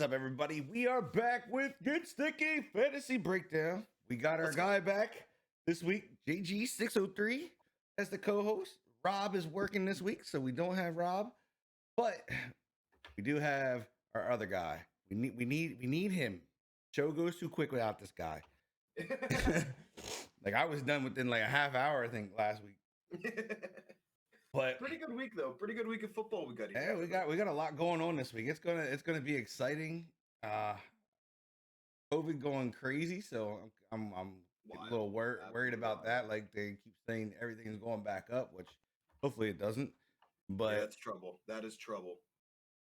is up, everybody? We are back with Get Sticky Fantasy Breakdown. We got our Let's go. guy back this week, JG603, as the co-host. Rob is working this week, so we don't have Rob, but we do have our other guy. We need him. Show goes too quick without this guy. Like I was done within like a half hour, I think, last week. But pretty good week though. Pretty good week of football we got here. yeah, we got a lot going on this week. It's gonna be exciting. COVID going crazy, so I'm a little worried about that. Like they keep saying everything's going back up, which hopefully it doesn't. But yeah, that's trouble. That is trouble.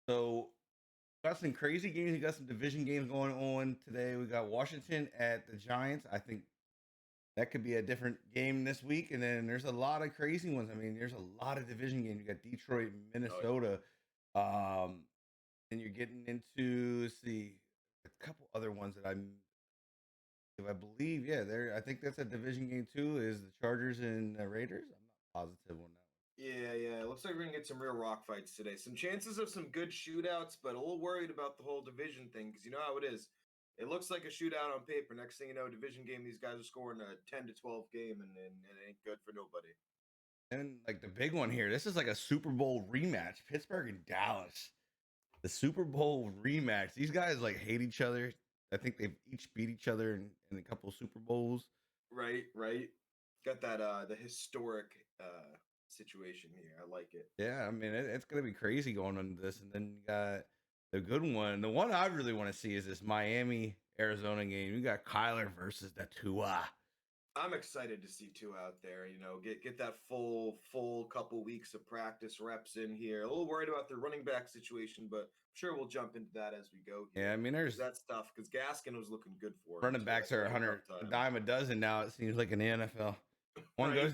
So got some crazy games. We got some division games going on today. We got Washington at the Giants. I think that could be a different game this week. And then there's a lot of crazy ones. I mean, there's a lot of division games. You got Detroit, Minnesota. And you're getting into, let's see, a couple other ones that I believe, yeah, I think that's a division game too, is the Chargers and the Raiders. I'm not positive on that. Yeah. It looks like we're gonna get some real rock fights today. Some chances of some good shootouts, but a little worried about the whole division thing because you know how it is. It looks like a shootout on paper. Next thing you know, division game, these guys are scoring a 10 to 12 game, and it ain't good for nobody. And like the big one here, this is like a Super Bowl rematch, Pittsburgh and Dallas. The Super Bowl rematch. These guys like hate each other. I think they've each beat each other in a couple of Super Bowls. Right. Got that the historic situation here. I like it. Yeah, I mean it's gonna be crazy going on this, and then you got the good one. The one I really want to see is this Miami Arizona game. You got Kyler versus the Tua. I'm excited to see Tua out there. You know, get that full couple weeks of practice reps in here. A little worried about the running back situation, but I'm sure we'll jump into that as we go here. Yeah, I mean there's that stuff because Gaskin was looking good for him. Running backs are 100 a dime a dozen now. It seems like in the NFL. One right, goes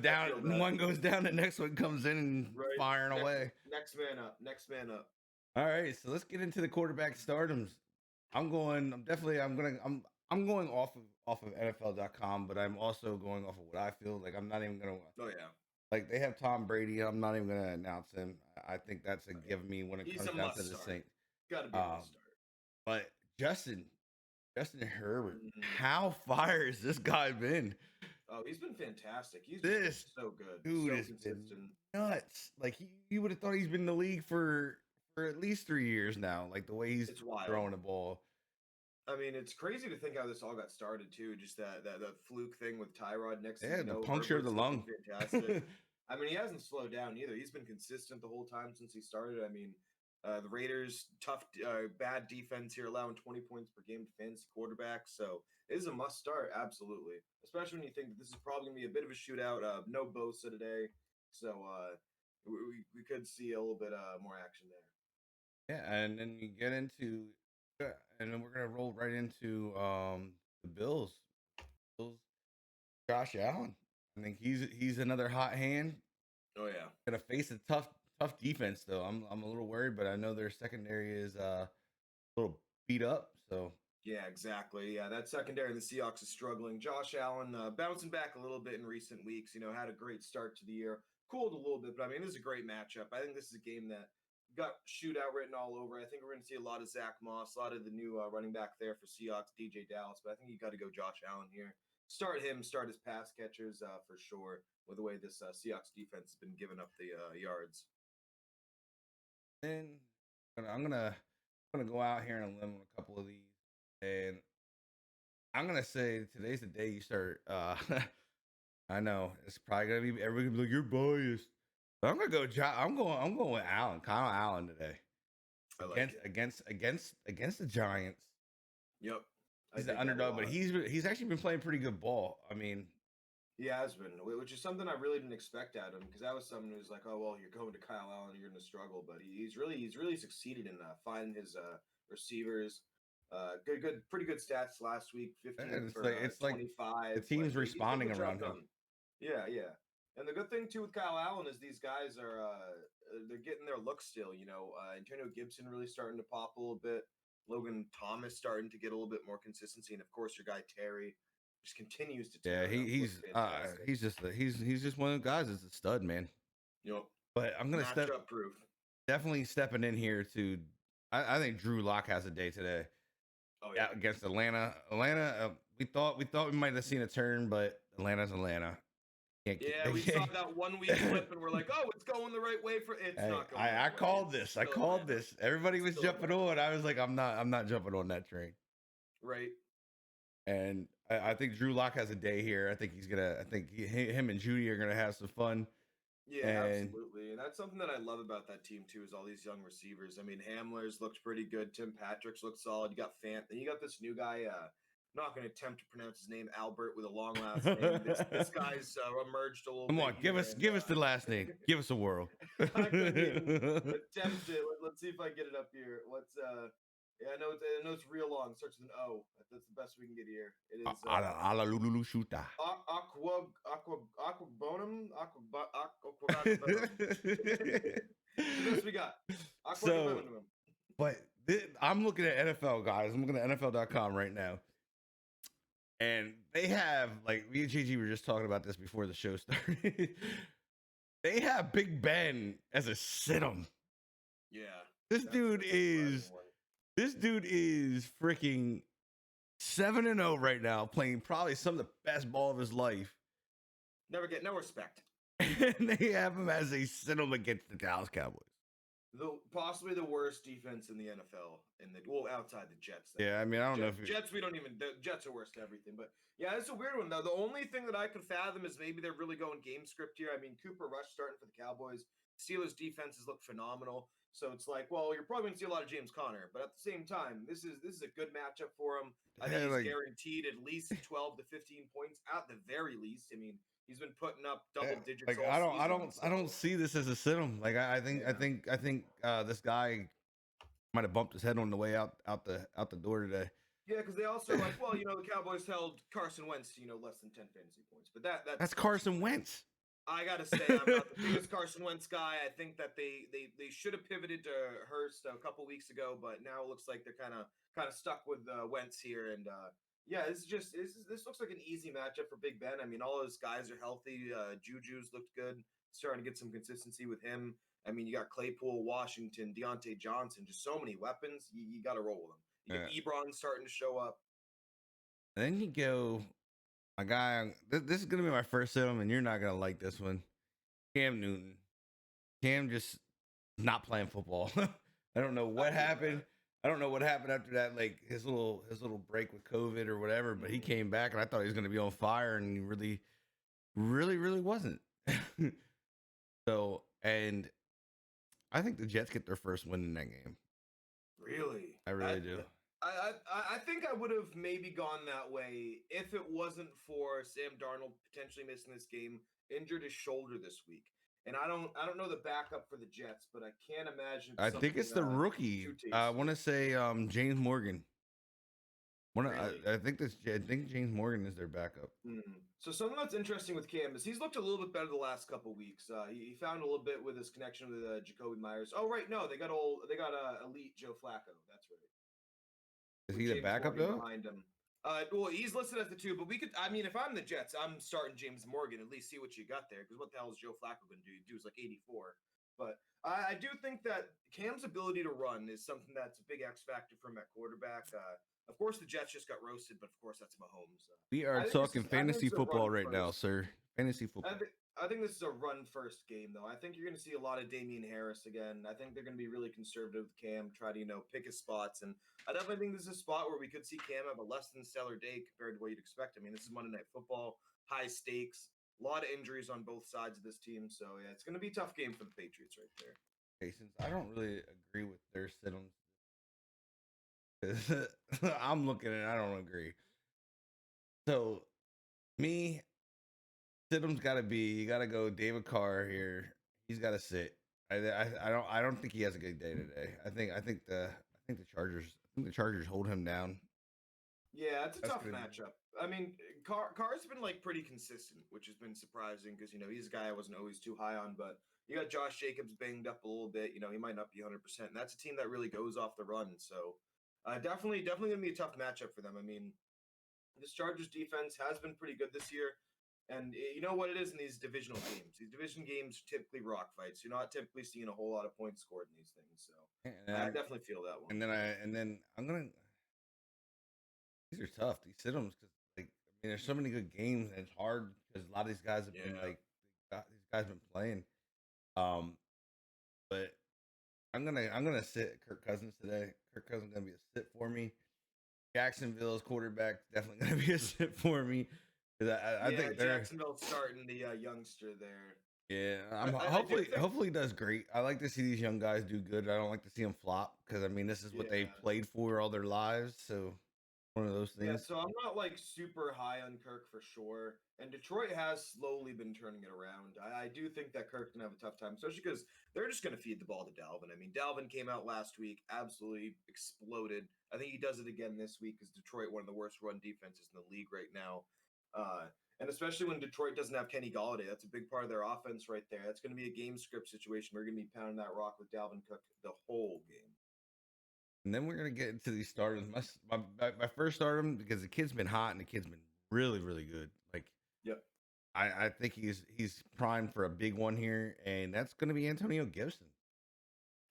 down, the next one comes in and firing away. Next man up. All right, so let's get into the quarterback stardoms. I'm going off of NFL.com, but I'm also going off of what I feel. Like I'm not even gonna. Oh yeah. Like they have Tom Brady. I'm not even gonna announce him. I think that's a give me when it comes down to the Saints. Got to be a must start. But Justin Herbert, how fire has this guy been? Oh, he's been fantastic. He's so good. Dude, so is consistent. Nuts. Like you would have thought he's been in the league for at least 3 years now. Like the way he's throwing the ball. I mean, it's crazy to think how this all got started too. Just that fluke thing with Tyrod next. Yeah, the puncture of the lung. Fantastic. I mean, he hasn't slowed down either. He's been consistent the whole time since he started. I mean, the Raiders, bad defense here, allowing 20 points per game to fantasy quarterbacks. So it is a must start, absolutely. Especially when you think that this is probably going to be a bit of a shootout. No Bosa today. So we could see a little bit more action there. Yeah, and then you get into, and then we're going to roll right into the Bills. Josh Allen. I think he's another hot hand. Oh, yeah. Going to face a tough defense though. I'm a little worried, but I know their secondary is a little beat up. So yeah, exactly. Yeah, that secondary in the Seahawks is struggling. Josh Allen bouncing back a little bit in recent weeks. You know, had a great start to the year, cooled a little bit, but I mean, this is a great matchup. I think this is a game that got shootout written all over. I think we're going to see a lot of Zach Moss, a lot of the new running back there for Seahawks, DJ Dallas. But I think you got to go Josh Allen here. Start him, start his pass catchers for sure. With the way this Seahawks defense has been giving up the yards. And I'm gonna go out here and limit a couple of these, and I'm gonna say today's the day you start. I know it's probably gonna be everybody gonna be like you're biased, but I'm gonna go. I'm going with Allen, Kyle Allen today. Against the Giants. Yep, he's the underdog, but he's actually been playing pretty good ball. I mean. He has been, which is something I really didn't expect out of him because that was someone who's like, oh well, you're going to Kyle Allen, you're going to struggle, but he's really succeeded in finding his receivers. Pretty good stats last week. 15 for 25. The team's responding around him. Yeah, and the good thing too with Kyle Allen is these guys are they're getting their look still. You know, Antonio Gibson really starting to pop a little bit. Logan Thomas starting to get a little bit more consistency, and of course your guy Terry. Just continues to. Yeah, he's just one of the guys that's a stud, man. Yep. But I'm gonna definitely stepping in here to I think Drew Lock has a day today. Oh Yeah, yeah. against Atlanta. We thought we might have seen a turn, but Atlanta's Atlanta. Yeah, we saw that 1 week flip, and we're like, "Oh, it's going the right way for." It's Hey, not going the I right way. called It's this. I still called Atlanta. this. Everybody It's was still jumping Atlanta. on. I was like, I'm not jumping on that train. Right. And I think Drew Lock has a day here. I think him and Judy are gonna have some fun. Yeah, And absolutely. And that's something that I love about that team too, is all these young receivers. I mean, Hamler's looked pretty good. Tim Patrick's looked solid. You got Fant, then you got this new guy. I'm not going to attempt to pronounce his name, Albert, with a long last name. This guy's emerged a little come bit on, here, and give us the last name. Give us a whirl. I couldn't even attempt it. Let's see if I get it up here. What's Yeah, I know it's real long. Starts with an O. That's the best we can get here. It is Ala lulu shuta. Aquabonum. The best we got. So, but I'm looking at NFL, guys. I'm looking at NFL.com right now. And they have, like, me and Gigi were just talking about this before the show started. They have Big Ben as a sit-em. Yeah. This dude is freaking 7-0 right now, playing probably some of the best ball of his life. Never get no respect. And they have him as a sit-em against the Dallas Cowboys. Possibly the worst defense in the NFL, outside the Jets. Yeah, I mean, I don't know if Jets. The Jets are worst at everything, but yeah, it's a weird one though. The only thing that I could fathom is maybe they're really going game script here. I mean, Cooper Rush starting for the Cowboys. Steelers defenses look phenomenal, so it's like, well, you're probably gonna see a lot of James Conner, but at the same time, this is a good matchup for him. I think he's guaranteed at least 12 to 15 points at the very least. I mean, he's been putting up double digits. Like, all season, I don't see this as a sit-em. Like, I think this guy might have bumped his head on the way out the door today. Yeah, because they also like, well, the Cowboys held Carson Wentz to less than 10 fantasy points, but that's Carson Wentz. I gotta say, I'm not the biggest Carson Wentz guy. I think that they should have pivoted to Hurst a couple weeks ago, but now it looks like they're kind of stuck with Wentz here. And yeah, this looks like an easy matchup for Big Ben. I mean, all those guys are healthy. Juju's looked good, starting to get some consistency with him. I mean, you got Claypool, Washington, Deontay Johnson, just so many weapons. You got to roll with them. You got Ebron starting to show up. And then you go, my guy. This is gonna be my first sit-em, and you're not gonna like this one. Cam Newton. Cam just not playing football. I don't know what happened. I don't know what happened after that, like his little break with COVID or whatever. But he came back, and I thought he was gonna be on fire, and he really wasn't. So, and I think the Jets get their first win in that game. Really? I really do. I think I would have maybe gone that way if it wasn't for Sam Darnold potentially missing this game, injured his shoulder this week. And I don't know the backup for the Jets, but I can't imagine. I think it's the rookie. I want to say James Morgan. Really? I think James Morgan is their backup. So something that's interesting with Cam is he's looked a little bit better the last couple weeks. He found a little bit with his connection with Jacoby Myers. Oh right, no, they got elite Joe Flacco. That's right. Is he the backup though? Behind him. Well, he's listed as the 2, but we could. I mean, if I'm the Jets, I'm starting James Morgan. At least see what you got there, because what the hell is Joe Flacco going to do? He do is like 84. But I do think that Cam's ability to run is something that's a big X factor from that quarterback. Of course, the Jets just got roasted, but of course, that's Mahomes. We are talking fantasy football right now, sir. Fantasy football. I think this is a run-first game, though. I think you're going to see a lot of Damian Harris again. I think they're going to be really conservative with Cam, try to, pick his spots. And I definitely think this is a spot where we could see Cam have a less than stellar day compared to what you'd expect. I mean, this is Monday Night Football, high stakes, a lot of injuries on both sides of this team. So, yeah, it's going to be a tough game for the Patriots right there. Okay, since I don't really agree with their sit-ems, I'm looking at it, I don't agree. So, me, sit-em's got to be, you got to go David Carr here. He's got to sit. I don't think he has a good day today. I think the Chargers hold him down. Yeah, it's a tough matchup. I mean, Carr's been pretty consistent, which has been surprising because he's a guy I wasn't always too high on. But you got Josh Jacobs banged up a little bit. He might not be 100%. And that's a team that really goes off the run. So definitely gonna be a tough matchup for them. I mean, this Chargers defense has been pretty good this year. And you know what it is in these divisional games. These division games are typically rock fights. You're not typically seeing a whole lot of points scored in these things. So I And, definitely feel that one. and then I'm gonna. These are tough. These sit-ems because like I mean, there's so many good games and it's hard because a lot of these guys have been Yeah. these guys been playing. Um, but I'm gonna sit Kirk Cousins today. Kirk Cousins gonna be a sit for me. Jacksonville's quarterback definitely gonna be a sit for me because I Yeah, think they're Jacksonville starting the youngster there. yeah. I do think. Hopefully he does great. I like to see these young guys do good. I don't like to see them flop because I mean this is what they Yeah. played for all their lives. So one of those Yeah, things. so I'm not like super high on Kirk for sure. And Detroit has slowly been turning it around. I do think that Kirk's gonna have a tough time, especially because they're just gonna feed the ball to Dalvin. I mean, Dalvin came out last week, absolutely exploded. I think he does it again this week because Detroit one of the worst run defenses in the league right now. And especially when Detroit doesn't have Kenny Galladay, that's a big part of their offense right there. That's going to be a game script situation. We're going to be pounding that rock with Dalvin Cook the whole game. And then we're gonna get into these starters. My first stardom because the kid's been hot and the kid's been really good. Like Yep. I think he's primed for a big one here, and that's gonna be Antonio Gibson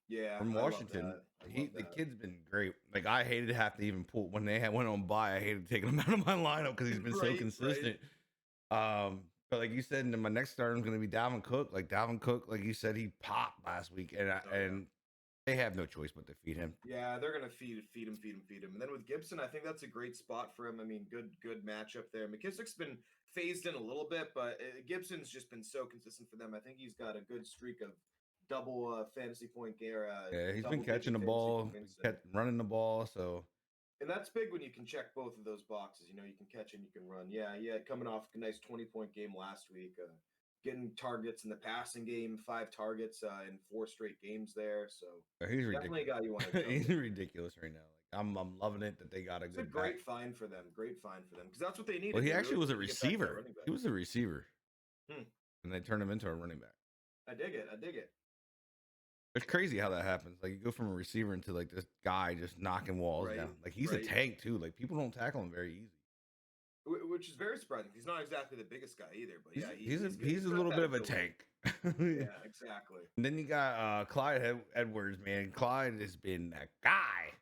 Yeah, from I love Washington. that. I love The that. kid's been great. Like I hated to have to even pull when they went on by. I hated taking him out of my lineup because he's been so Right, consistent. But like you said, and my next starter is gonna be Dalvin Cook. Like Dalvin Cook, like you said, he popped last week, and they have no choice but to feed him. Yeah, they're gonna feed him. And then with Gibson, I think that's a great spot for him. I mean, good matchup there. McKissick's been phased in a little bit, but Gibson's just been so consistent for them. I think he's got a good streak of double fantasy point Yeah, he's been double catching digit the fantasy ball, points, running the ball. So and that's big when you can check both of those boxes. You know, you can catch and you can run. Yeah, coming off a nice 20-point game last week. Getting targets in the passing game, 5 targets in 4 straight games there. So he's definitely a ridiculous. guy you want to jump He's into. ridiculous right now. Like I'm loving it that they got a It's a good back. great find for them. Great find for them because that's what they Well, needed. he They actually really was a needed to get back to that receiver. running He back. was a receiver, Hmm. and they turned him into a running back. I dig it. I dig it. It's crazy how that happens. Like you go from a receiver into like this guy just knocking walls Right. down. Like he's Right. a tank too. Like people don't tackle him very easy. Which is very surprising. He's not exactly the biggest guy either, but yeah, He's he's a got little that bit of a ability. tank. Yeah, exactly. And then you got Clyde Edwards, man. Clyde has been that guy.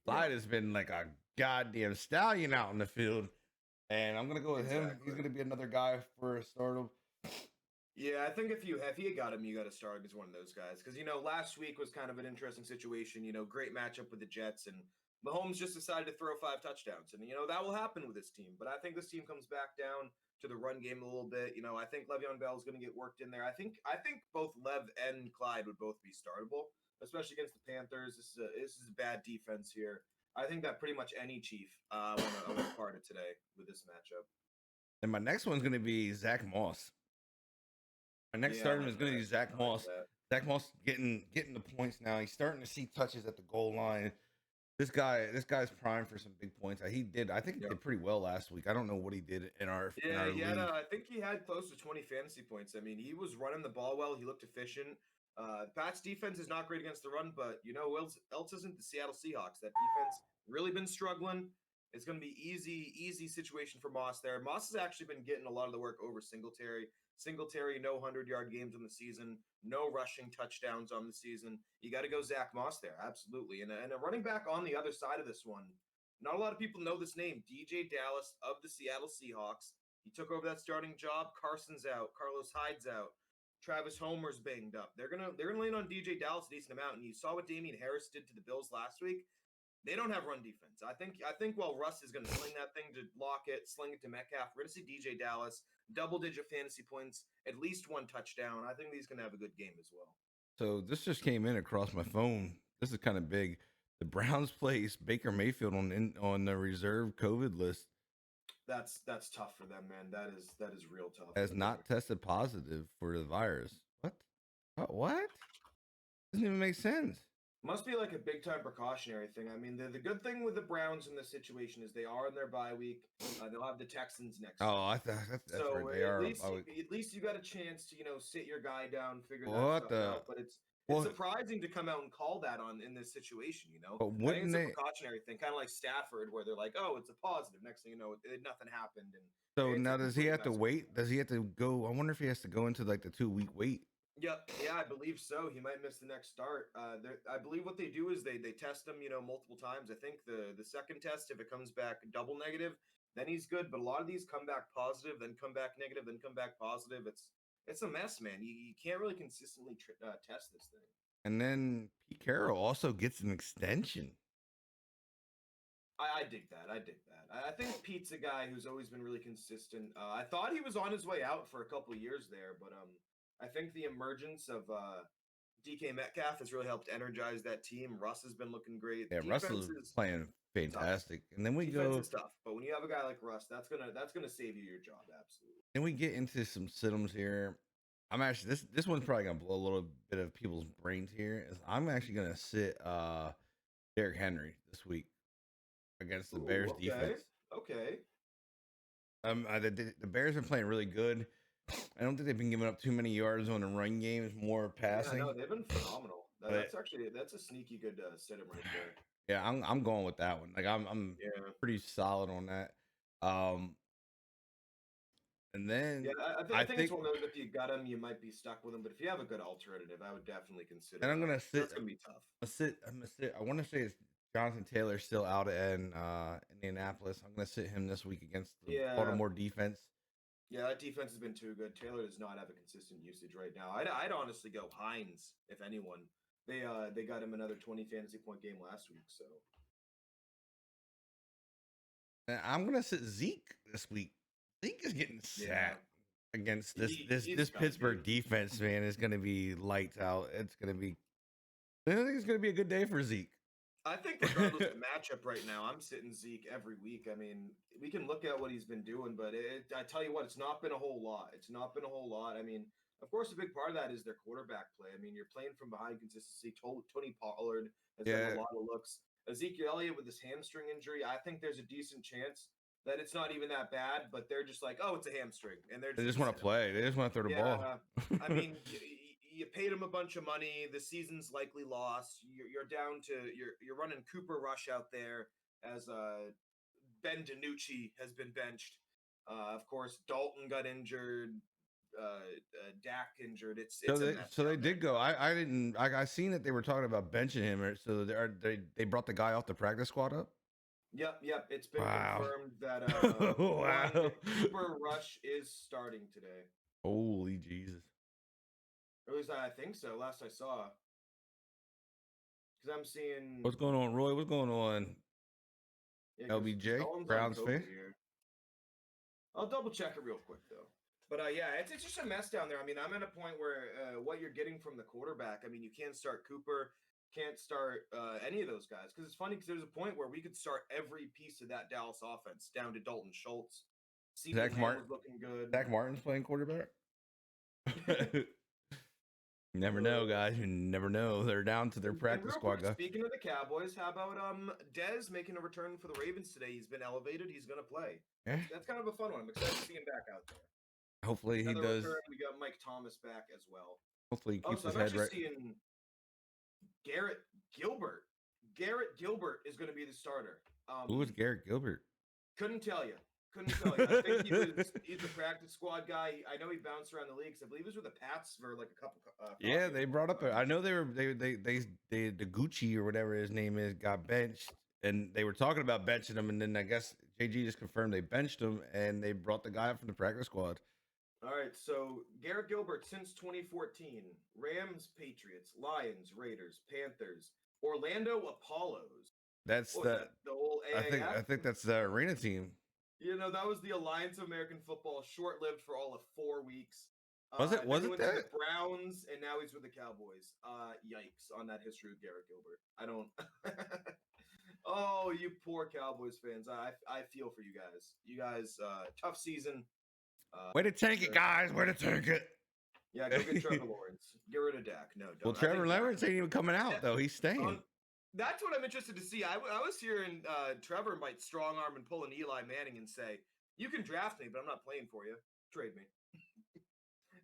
Clyde Yeah. has been like a goddamn stallion out in the field. And I'm gonna go with him. He's Exactly. gonna be another guy for a stardom. Yeah, I think if you got him, you got to start him as one of those guys because last week was kind of an interesting situation. Great matchup with the Jets, and Mahomes just decided to throw 5 touchdowns, and that will happen with this team. But I think this team comes back down to the run game a little bit. I think Le'Veon Bell is going to get worked in there. I think both Lev and Clyde would both be startable, especially against the Panthers. This is a bad defense here. I think that pretty much any Chief I want to part it today with this matchup. And my next one's gonna be Zach Moss. My next stardom is gonna be Zach Moss. Zach Moss getting the points now. He's starting to see touches at the goal line. This guy's primed for some big points. I think he did pretty well last week. I don't know what he did in our league. I think he had close to 20 fantasy points. I mean, he was running the ball well. He looked efficient. Pat's defense is not great against the run, but who else isn't? The Seattle Seahawks. That defense really been struggling. It's going to be easy situation for Moss there. Moss has actually been getting a lot of the work over Singletary. Singletary, no 100-yard games on the season, no rushing touchdowns on the season. You got to go Zach Moss there, absolutely. And a running back on the other side of this one. Not a lot of people know this name, DJ Dallas of the Seattle Seahawks. He took over that starting job. Carson's out. Carlos Hyde's out. Travis Homer's banged up. They're gonna lean on DJ Dallas a decent amount. And you saw what Damian Harris did to the Bills last week. They don't have run defense. I think while Russ is going to sling that thing to Lockett, sling it to Metcalf, we're going to see DJ Dallas double-digit fantasy points, at least 1 touchdown. I think he's going to have a good game as well. So this just came in across my phone. This is kind of big. The Browns placed Baker Mayfield on the reserve COVID list. That's tough for them, man. That is real tough. Has not tested positive for the virus. What? Doesn't even make sense. Must be like a big time precautionary thing. I mean, the good thing with the Browns in this situation is they are in their bye week. They'll have the Texans next. Oh, I thought that's so right. They are. At least you got a chance to sit your guy down, figure What that stuff out. But it's Well, surprising to come out and call that in this situation. but I think wouldn't it's a they? precautionary thing, kind of like Stafford, where they're like, "Oh, it's a positive." Next thing you know, nothing happened, and So it's a now does he complete have to mess. wait? Does he have to go? I wonder if he has to go into like the 2 week wait. Yep. Yeah, I believe so. He might miss the next start. I believe what they do is they test him, multiple times. I think the second test, if it comes back double negative, then he's good. But a lot of these come back positive, then come back negative, then come back positive. It's a mess, man. You can't really consistently test this thing. And then Pete Carroll also gets an extension. I dig that. I dig that. I think Pete's a guy who's always been really consistent. I thought he was on his way out for a couple of years there, but I think the emergence of DK Metcalf has really helped energize that team. Russ has been looking great. Yeah, Russell's playing fantastic. And then we Defense go. is tough, but when you have a guy like Russ, that's gonna save you your job. Absolutely. Then we get into some sit-ems here. I'm actually this one's probably gonna blow a little bit of people's brains here. I'm actually gonna sit Derrick Henry this week against the Bears Okay. defense. Okay. The Bears are playing really good. I don't think they've been giving up too many yards on the run game. It's more passing. Yeah, no, they've been phenomenal. That's a sneaky good sit-em right there. Yeah, I'm going with that one. Like I'm pretty solid on that. And then I think it's one of those, if you got him, you might be stuck with him. But if you have a good alternative, I would definitely consider. And I'm gonna sit. That's gonna be tough. I'm gonna sit. I want to say it's Jonathan Taylor still out in Indianapolis. I'm gonna sit him this week against the Baltimore defense. Yeah, that defense has been too good. Taylor does not have a consistent usage right now. I'd honestly go Hines if anyone. They got him another 20 fantasy point game last week. So and I'm gonna sit Zeke this week. Zeke is getting sat against this Pittsburgh defense, man. Is gonna be lights out. I think it's gonna be a good day for Zeke. I think regardless of matchup right now, I'm sitting Zeke every week. I mean, we can look at what he's been doing, but I tell you what, it's not been a whole lot. I mean, of course, a big part of that is their quarterback play. I mean, you're playing from behind consistency. Tony Pollard has done a lot of looks. Ezekiel Elliott with his hamstring injury, I think there's a decent chance that it's not even that bad, but they're just like, oh, it's a hamstring, and they just want to play. They just want to throw the ball. I mean, you paid him a bunch of money. The season's likely lost. You're down to you're running Cooper Rush out there as Ben DiNucci has been benched. Of course, Dalton got injured. Dak injured. So they did go. I seen that they were talking about benching him. So they brought the guy off the practice squad up. Yep. It's been confirmed that Cooper Rush is starting today. Holy Jesus. At least I think so. Last I saw. Because I'm seeing. What's going on, Roy? What's going on? Yeah, LBJ, Browns fan. I'll double check it real quick though. But it's just a mess down there. I mean, I'm at a point where what you're getting from the quarterback. I mean, you can't start Cooper, can't start any of those guys. Because it's funny because there's a point where we could start every piece of that Dallas offense down to Dalton Schultz. Zach Martin looking good. Zach Martin's playing quarterback. You never know, guys. You never know. They're down to their practice squad guy. Speaking of the Cowboys, how about Dez making a return for the Ravens today? He's been elevated. He's going to play. Yeah. That's kind of a fun one. I'm excited to see him back out there. Hopefully he does. We got Mike Thomas back as well. Hopefully he keeps his head right. Seeing Garrett Gilbert. Garrett Gilbert is going to be the starter. Who is Garrett Gilbert? Couldn't tell you. I think he's a practice squad guy. I know he bounced around the leagues. I believe he was with the Pats for like a couple. Yeah, they brought up. I know the Gucci or whatever his name is got benched, and they were talking about benching him, and then I guess JG just confirmed they benched him, and they brought the guy up from the practice squad. All right, so Garrett Gilbert since 2014, Rams, Patriots, Lions, Raiders, Panthers, Orlando Apollos. That's the whole AAF? I think that's the arena team. That was the Alliance of American Football, short-lived for all of 4 weeks. Was it that? The Browns, and now he's with the Cowboys. Yikes on that history of Garrett Gilbert. I don't. Oh, you poor Cowboys fans. I feel for you guys. You guys, tough season. Way to tank it, guys. Way to tank it. Yeah, go get Trevor Lawrence. Get rid of Dak. No, don't. Well, Trevor Lawrence ain't even coming out, though. He's staying. That's what I'm interested to see. I was hearing Trevor might strong arm and pull an Eli Manning and say, you can draft me, but I'm not playing for you. Trade me.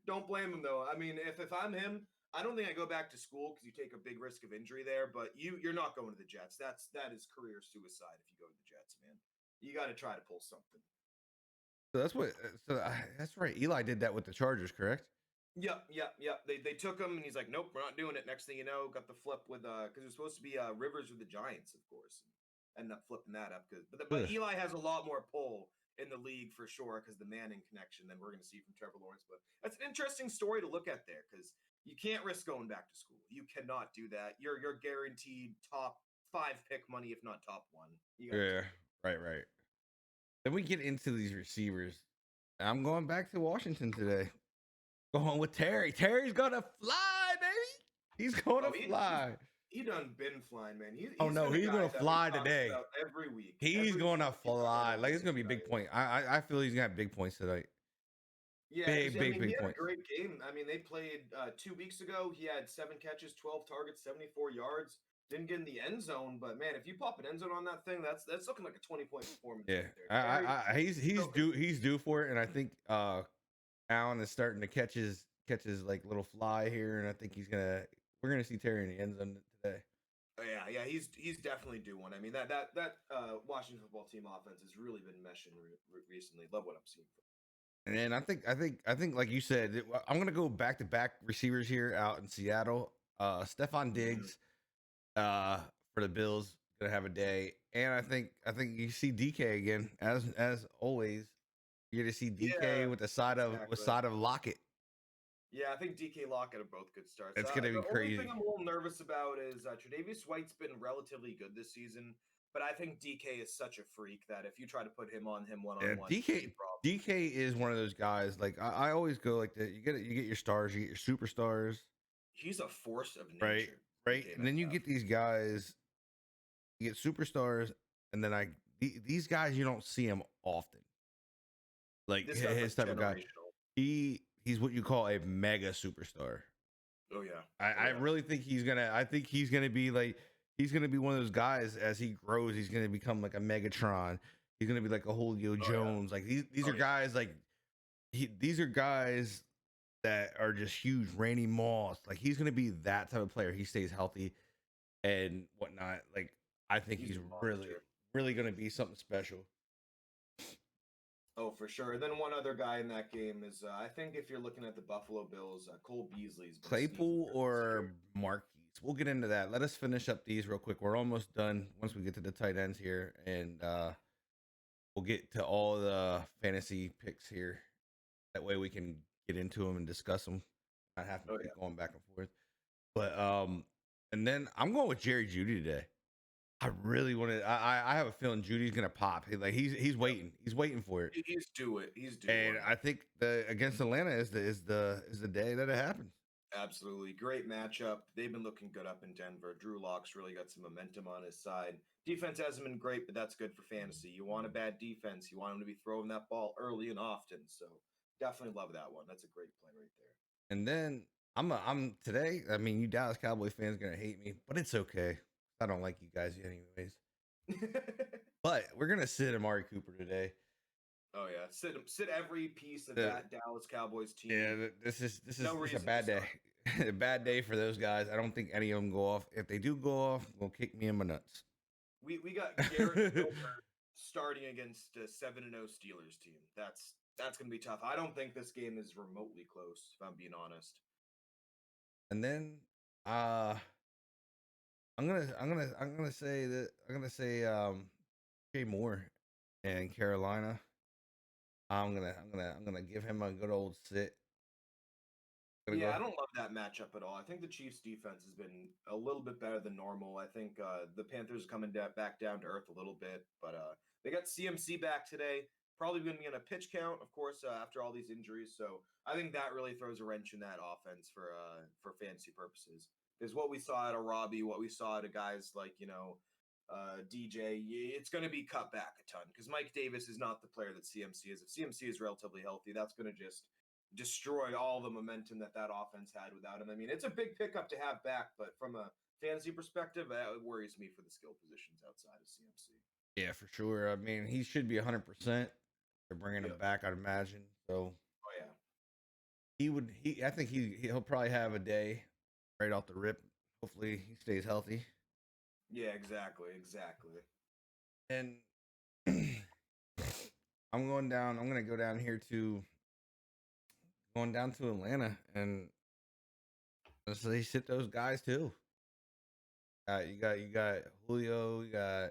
Don't blame him, though. I mean, if I'm him, I don't think I go back to school because you take a big risk of injury there. But you're not going to the Jets. That is career suicide if you go to the Jets, man. You got to try to pull something. So that's what. That's right. Eli did that with the Chargers, correct? Yep. They took him, and he's like, nope, we're not doing it. Next thing you know, got the flip with because it was supposed to be Rivers with the Giants, of course. Ended up flipping that up because but Ugh. Eli has a lot more pull in the league for sure because the Manning connection than we're going to see from Trevor Lawrence. But that's an interesting story to look at there because you can't risk going back to school. You cannot do that. You're guaranteed top 5 pick money, if not top 1. You got Yeah. Right. Then we get into these receivers. I'm going back to Washington today. Going with Terry. Terry's gonna fly, baby. He's gonna fly. He done been flying, man. Oh no, he's gonna fly today. Every week. He's gonna fly. Like it's gonna be big point. I feel he's gonna have big points tonight. Yeah, big he had points. a great game. I mean, they played 2 weeks ago. He had 7 catches, 12 targets, 74 yards. Didn't get in the end zone, but man, if you pop an end zone on that thing, that's looking like a 20-point performance. Yeah, right there. he's due for it, and I think Allen is starting to catch his like little fly here, and I think we're gonna see Terry in the end zone today. Oh, yeah, he's definitely due one. I mean that Washington football team offense has really been meshing recently. Love what I'm seeing. And then I think like you said, I'm gonna go back to back receivers here out in Seattle. Stephon Diggs, for the Bills gonna have a day, and I think you see DK again as always. You're gonna see DK with the side of Lockett. Yeah, I think DK Lockett are both good starts. It's gonna be crazy. The only thing I'm a little nervous about is Tre'Davious White's been relatively good this season, but I think DK is such a freak that if you try to put him on him one-on-one, DK is one of those guys. Like I always go like that. You get your stars, you get your superstars. He's a force of nature, right. And then you get these guys. You get superstars, and then these guys you don't see him often. Like his type of guy. He's what you call a mega superstar. Oh yeah. I really think he's gonna be like he's gonna be one of those guys as he grows. He's gonna become like a Megatron. He's gonna be like a Julio Jones. Like these are guys like these are guys that are just huge. Randy Moss. Like he's gonna be that type of player. He stays healthy and whatnot. Like I think he's really gonna be something special. Oh, for sure. And then one other guy in that game is, I think if you're looking at the Buffalo Bills, Cole Beasley's Claypool or Marquise. We'll get into that. Let us finish up these real quick. We're almost done once we get to the tight ends here, and we'll get to all the fantasy picks here. That way we can get into them and discuss them. Not have to keep going back and forth. But and then I'm going with Jerry Jeudy today. I really want to. I have a feeling Judy's gonna pop. He's waiting. He's waiting for it. He's due it. And I think against Atlanta is the day that it happens. Absolutely, great matchup. They've been looking good up in Denver. Drew Lock's really got some momentum on his side. Defense hasn't been great, but that's good for fantasy. You want a bad defense. You want him to be throwing that ball early and often. So definitely love that one. That's a great play right there. And then I'm today. I mean, you Dallas Cowboy fans gonna hate me, but it's okay. I don't like you guys anyways. But we're gonna sit Amari Cooper today. Oh yeah, sit every piece of that Dallas Cowboys team. Yeah, this is a bad day. A bad day for those guys. I don't think any of them go off. If they do go off, they'll kick me in my nuts. We got Garrett Gilbert starting against a 7-0 Steelers team. That's gonna be tough. I don't think this game is remotely close, if I'm being honest. And then I'm gonna say Jay Moore and Carolina. I'm gonna give him a good old sit. I don't love that matchup at all. I think the Chiefs' defense has been a little bit better than normal. I think the Panthers are coming back down to earth a little bit, but they got CMC back today. Probably going to be on a pitch count, of course, after all these injuries. So I think that really throws a wrench in that offense for fantasy purposes. Is what we saw out of Robbie, what we saw out of guys like, DJ, it's going to be cut back a ton because Mike Davis is not the player that CMC is. If CMC is relatively healthy, that's going to just destroy all the momentum that offense had without him. I mean, it's a big pickup to have back, but from a fantasy perspective, it worries me for the skill positions outside of CMC. Yeah, for sure. I mean, he should be 100%. They're bringing him back, I'd imagine. So, oh yeah, I think he'll probably have a day. right off the rip. Hopefully he stays healthy. Yeah, exactly. And I'm going down. I'm gonna go down here to going down to Atlanta and honestly sit those guys too. You got Julio. You got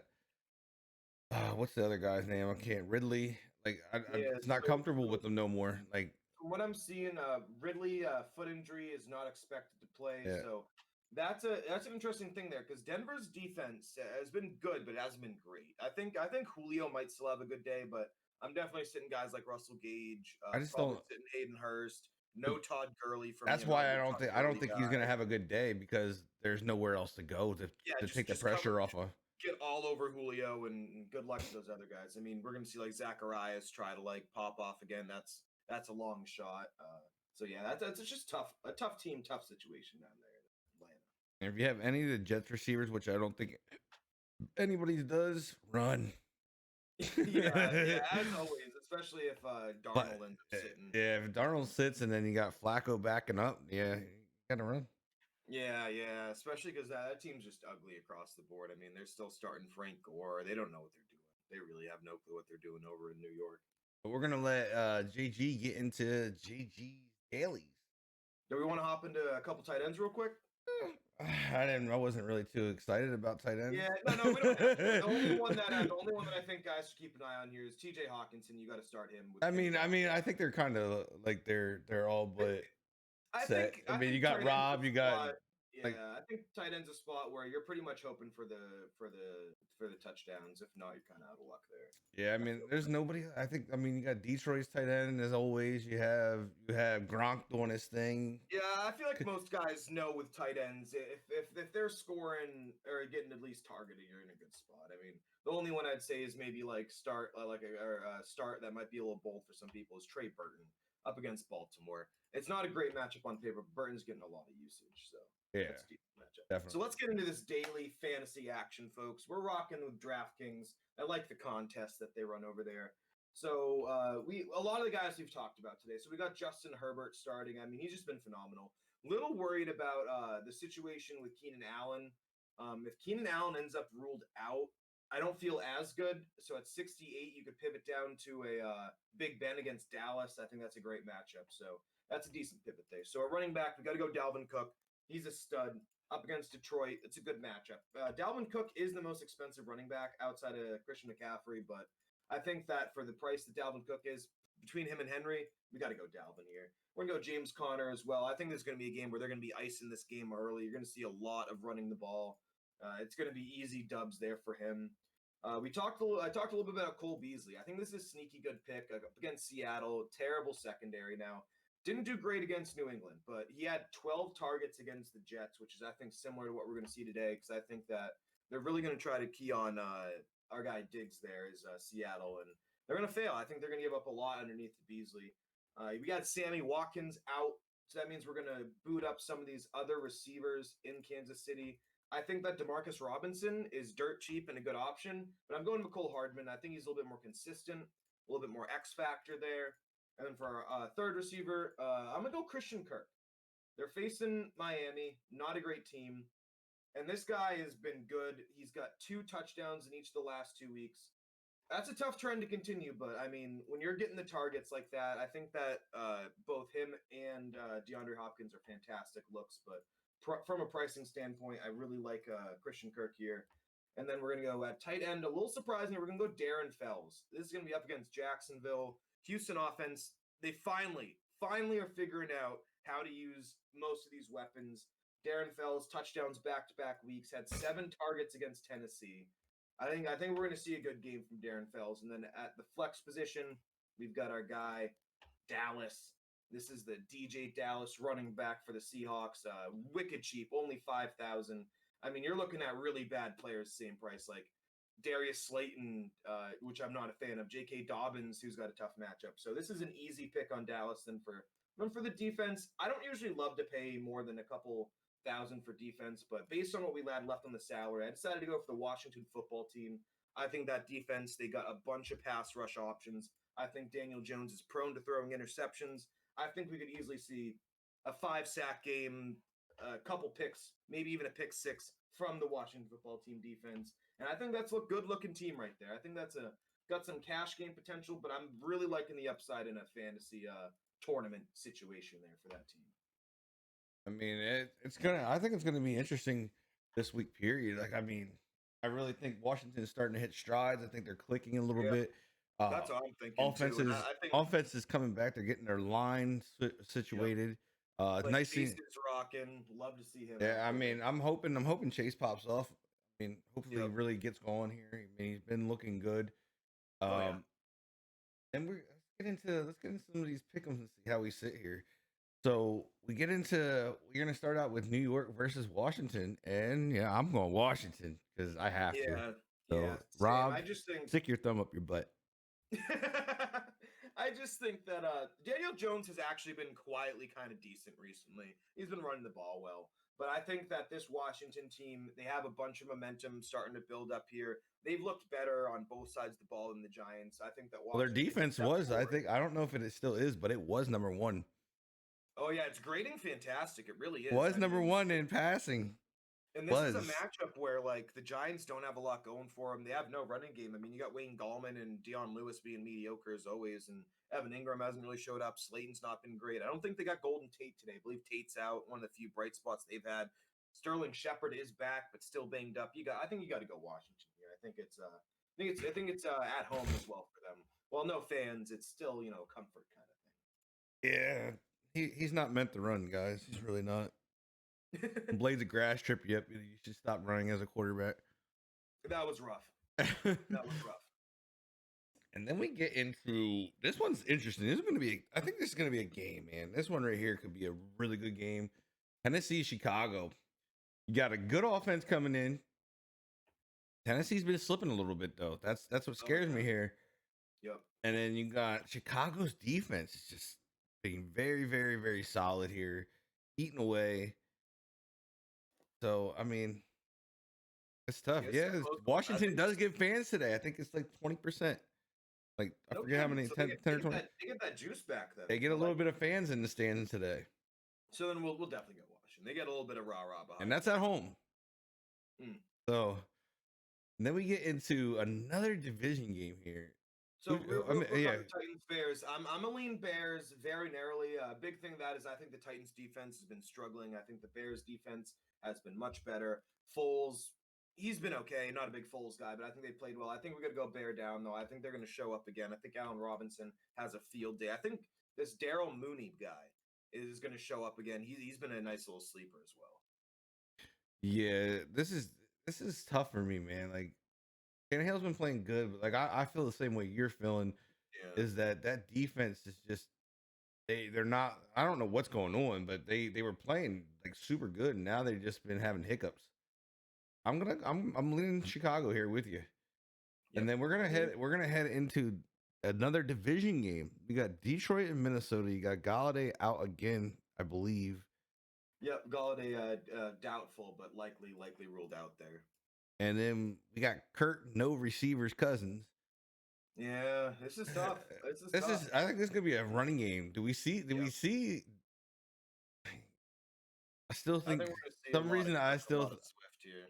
what's the other guy's name? I can't. Ridley. Like I'm Yeah. just not So, comfortable so with them no more. Like from what I'm seeing, Ridley foot injury is not expected to play. yeah, So that's an interesting thing there because Denver's defense has been good, but it hasn't been great. I think Julio might still have a good day, but I'm definitely sitting guys like Russell Gage, I just probably don't. sitting Hayden Hurst, no Todd Gurley for me. That's I'm not a why I big don't Todd think Gurley he's gonna guy. have a good day because there's nowhere else to go Yeah, to take the just cover, pressure off of. get all over Julio, and good luck to those other guys. I mean, we're gonna see like Zacharias try to like pop off again. That's a long shot. So yeah, that's just tough. A tough team, tough situation down there in Atlanta. And if you have any of the Jets receivers, which I don't think anybody does, run. Yeah, as always, especially if But Darnold ends up sitting. yeah, if Darnold sits and then you got Flacco backing up, yeah, you gotta run. Yeah, especially because that team's just ugly across the board. I mean, they're still starting Frank Gore. They don't know what they're doing. They really have no clue what they're doing over in New York. But we're gonna let JG get into JG's dailies. Do we want to hop into a couple tight ends real quick? I wasn't really too excited about tight ends. Yeah, no, we don't have to. The only one that I think guys should keep an eye on here is T.J. Hawkinson. You got to start him. With I think they're kind of like they're all but set. I I mean, you think got tight end's Rob, a you got spot. like Yeah, I think tight end's a spot where you're pretty much hoping for the touchdowns. If not, you're kind of out of luck there. yeah. I mean, there's nobody. I mean, you got Detroit's tight end as always. You have Gronk doing his thing. Yeah, I feel like most guys know with tight ends if they're scoring or getting at least targeted, you're in a good spot. I mean, the only one I'd say is maybe like start start that might be a little bold for some people is Trey Burton up against Baltimore. It's not a great matchup on paper, but Burton's getting a lot of usage, so Yeah, that's a decent matchup. definitely. So let's get into this daily fantasy action, folks. We're rocking with DraftKings. I like the contest that they run over there. So a lot of the guys we've talked about today. So we got Justin Herbert starting. I mean, he's just been phenomenal. Little worried about the situation with Keenan Allen. If Keenan Allen ends up ruled out, I don't feel as good. So at 68, you could pivot down to a Big Ben against Dallas. I think that's a great matchup. So that's a decent pivot there. So a running back, we got to go Dalvin Cook. He's a stud up against Detroit. It's a good matchup. Dalvin Cook is the most expensive running back outside of Christian McCaffrey, but I think that for the price that Dalvin Cook is, between him and Henry, we got to go Dalvin here. We're going to go James Conner as well. I think there's going to be a game where they're going to be icing this game early. You're going to see a lot of running the ball. It's going to be easy dubs there for him. I talked a little bit about Cole Beasley. I think this is a sneaky good pick against Seattle. Terrible secondary now. Didn't do great against New England, but he had 12 targets against the Jets, which is, I think, similar to what we're going to see today, because I think that they're really going to try to key on our guy Diggs there is Seattle, and they're going to fail. I think they're going to give up a lot underneath Beasley. We got Sammy Watkins out, so that means we're going to boot up some of these other receivers in Kansas City. I think that Demarcus Robinson is dirt cheap and a good option, but I'm going Mecole Hardman. I think he's a little bit more consistent, a little bit more X factor there. And then for our third receiver, I'm going to go Christian Kirk. They're facing Miami, not a great team. And this guy has been good. He's got 2 touchdowns in each of the last 2 weeks. That's a tough trend to continue, but I mean, when you're getting the targets like that, I think that both him and DeAndre Hopkins are fantastic looks. But from a pricing standpoint, I really like Christian Kirk here. And then we're going to go at tight end. A little surprising, we're going to go Darren Fells. This is going to be up against Jacksonville. Houston offense, they finally are figuring out how to use most of these weapons. Darren Fells, touchdowns back-to-back weeks, had 7 targets against Tennessee. I think we're going to see a good game from Darren Fells. And then at the flex position, we've got our guy, Dallas. This is the DJ Dallas running back for the Seahawks. Wicked cheap, only 5,000. I mean, you're looking at really bad players, same price, like Darius Slayton, which I'm not a fan of, J.K. Dobbins, who's got a tough matchup. So this is an easy pick on Dallas. Then for the defense, I don't usually love to pay more than a couple thousand for defense, but based on what we had left on the salary, I decided to go for the Washington football team. I think that defense, they got a bunch of pass rush options. I think Daniel Jones is prone to throwing interceptions. I think we could easily see a 5-sack game, a couple picks, maybe even a pick six from the Washington football team defense. And I think that's a good looking team right there. I think that's got some cash game potential, but I'm really liking the upside in a fantasy tournament situation there for that team. I mean, I think it's gonna be interesting this week. Period. Like, I mean, I really think Washington's starting to hit strides. I think they're clicking a little bit. That's what I'm thinking too. And I think Offense is coming back. They're getting their line situated. like Nice Chase seeing. is rocking. Love to see him. Yeah, I out there. mean, I'm hoping Chase pops off. I mean, hopefully he Yep. really gets going here. I mean, he's been looking good. Oh, yeah. And let's get into some of these pick'ems and see how we sit here. So we're gonna start out with New York versus Washington, and yeah, I'm going Washington because I have to. Yeah. So Yeah. Same. Rob, I just think stick your thumb up your butt. I just think that Daniel Jones has actually been quietly kind of decent recently. He's been running the ball well. But I think that this Washington team, they have a bunch of momentum starting to build up here. They've looked better on both sides of the ball than the Giants. I think that Well, their defense was, I don't know if it still is, but it was number one. Oh yeah, it's grading fantastic. It really is. Was number one in passing. And this is a matchup where like the Giants don't have a lot going for them. They have no running game. I mean, you got Wayne Gallman and Dion Lewis being mediocre as always, and Evan Ingram hasn't really showed up. Slayton's not been great. I don't think they got Golden Tate today. I believe Tate's out. One of the few bright spots they've had. Sterling Shepard is back, but still banged up. I think you got to go Washington here. I think it's at home as well for them. Well, no fans. It's still comfort kind of thing. Yeah, he's not meant to run, guys. He's really not. Blades of grass trip you up. You should stop running as a quarterback. That was rough. That was rough. And then we get into this one's interesting. I think this is going to be a game, man. This one right here could be a really good game. Tennessee, Chicago. You got a good offense coming in. Tennessee's been slipping a little bit though. That's what scares me here. Yep. And then you got Chicago's defense is just being very, very, very solid here, eating away. So, I mean, it's tough. Yeah, Washington does give fans today. I think it's like 20%. Like, I forget how many, 10 or 20. They get that juice back, then. They get a little bit of fans in the stands today. So then we'll definitely go Washington. They get a little bit of rah-rah behind. And that's at home. So, and then we get into another division game here. So Titans Bears. I'm a lean Bears very narrowly. Big thing that is I think the Titans defense has been struggling. I think the Bears defense has been much better. Foles, he's been okay. Not a big Foles guy, but I think they played well. I think we're gonna go bear down though. I think they're gonna show up again. I think Allen Robinson has a field day. I think this Darryl Mooney guy is gonna show up again. He's been a nice little sleeper as well. Yeah, this is tough for me, man. Like Tannehill's been playing good, but like I feel the same way you're feeling. Yeah. Is that defense is just they're not. I don't know what's going on, but they were playing like super good, and now they've just been having hiccups. I'm leaning Chicago here with you, and then we're gonna head into another division game. We got Detroit and Minnesota. You got Golladay out again, I believe. Yep, Golladay doubtful, but likely ruled out there. And then we got Kurt, no receivers, Cousins. Yeah, this is tough. I think this could be a running game. We see? I still think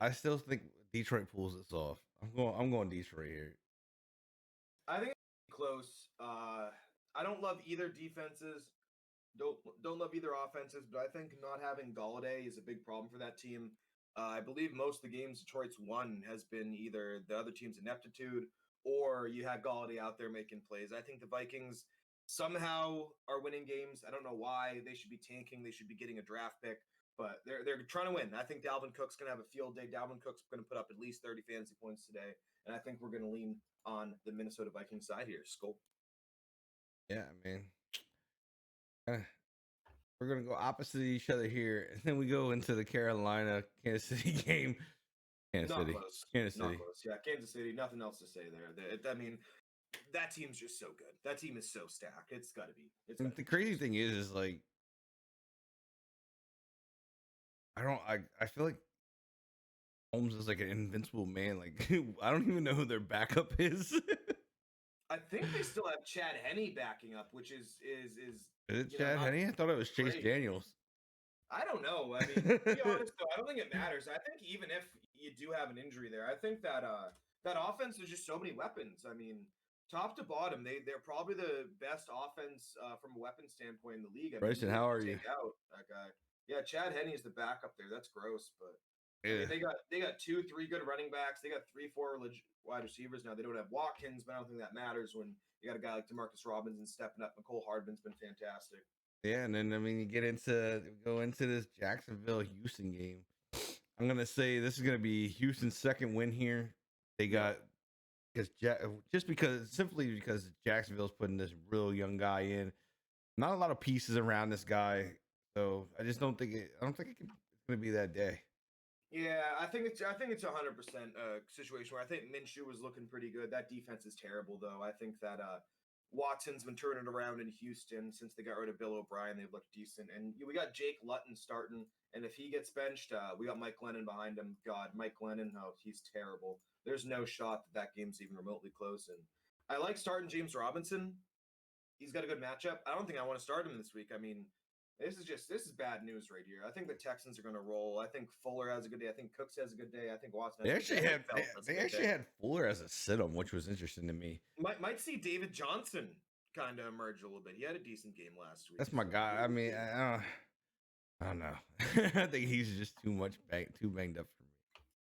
I still think Detroit pulls this off. I'm going Detroit here. I think it's close. I don't love either defenses. Don't love either offenses, but I think not having Golladay is a big problem for that team. I believe most of the games Detroit's won has been either the other team's ineptitude or you had Golladay out there making plays. I think the Vikings somehow are winning games. I don't know why. They should be tanking. They should be getting a draft pick, but they're trying to win. I think Dalvin Cook's going to have a field day. Dalvin Cook's going to put up at least 30 fantasy points today, and I think we're going to lean on the Minnesota Vikings side here. Skull. Yeah, man. We're going to go opposite each other here, and then we go into the Carolina Kansas City game. Kansas City. Yeah, Kansas City. Nothing else to say there. I mean, that team's just so good. That team is so stacked. It's got to be. The crazy thing is like, I feel like Holmes is like an invincible man. Like, I don't even know who their backup is. I think they still have Chad Henne backing up, which is it Chad Henne? I thought it was Chase Daniels. I don't know. I mean, to be honest though, I don't think it matters. I think even if you do have an injury there, I think that that offense is just so many weapons. I mean, top to bottom, they're probably the best offense from a weapon standpoint in the league. I mean, Bryson, even if how you are you? take out that guy, yeah, Chad Henne is the backup there. That's gross, but I Yeah. mean, they got 2, 3 good running backs. They got 3, 4 legit wide receivers now. They don't have Watkins, but I don't think that matters when you got a guy like Demarcus Robinson stepping up. McCole Hardman's been fantastic. Yeah, and then I mean you go into this Jacksonville Houston game. I'm gonna say this is gonna be Houston's second win here. They got because just because simply because Jacksonville's putting this real young guy in. Not a lot of pieces around this guy, so I just don't think it. I don't think it's gonna be that day. Yeah, I think it's 100% a situation where I think Minshew was looking pretty good. That defense is terrible though. I think that Watson's been turning it around in Houston since they got rid of Bill O'Brien. They've looked decent, and we got Jake Luton starting. And if he gets benched, we got Mike Glennon behind him. God, Mike Glennon, oh, he's terrible. There's no shot that that game's even remotely close. And I like starting James Robinson. He's got a good matchup. I don't think I want to start him this week. I mean, this is bad news right here. I think the Texans are going to roll. I think Fuller has a good day. I think Cooks has a good day. I think Watson They has a good actually day. I had think Felton has a they good actually day. had Fuller as a sit-em, which was interesting to me. Might see David Johnson kind of emerge a little bit. He had a decent game last week. That's my so guy. he I was mean, good. I don't know. I think he's just too banged up for me.